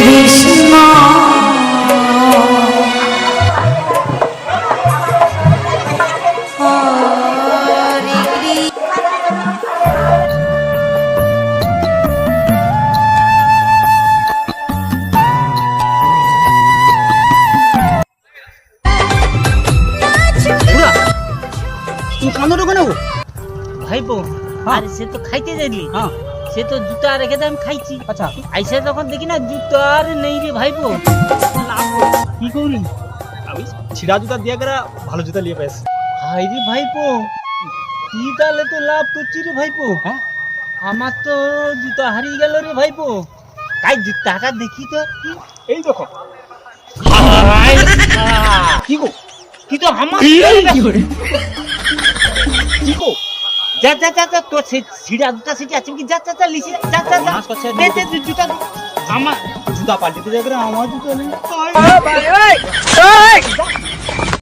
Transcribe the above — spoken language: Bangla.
কৃষ্ণ হরে কৃষ্ণ। তুমি কান্দো কেন? ভাইপো আরে সে তো খাইতে যাইলি, হ্যাঁ সে তো জুতা রেখে দিয়ে আমি খাইছি। আচ্ছা আইসা যখন দেখি না জুতা আর নেই রে ভাইপো, কি করি? আমি ছিড়া জুতা দিয়ে করে ভালো জুতা নিয়ে পেয়েছি। হাই রে ভাইপো, তুই তাহলে তো লাভ করছি রে ভাইপো। হ্যাঁ আমার তো জুতা হারিয়ে গেল রে ভাইপো। কাই জুতাটা দেখি তো। এই দেখো। হাই কি গো? কি তো আমার কি গো? যা যা যা যা তো সিড়া জুতা সিটি আছে কি? যা যা যা লিসি যা যা যা মাছ কাছে দে দে জুতা আমার জুতা পাল্টে দিয়ে করে আমার জুতা নেই।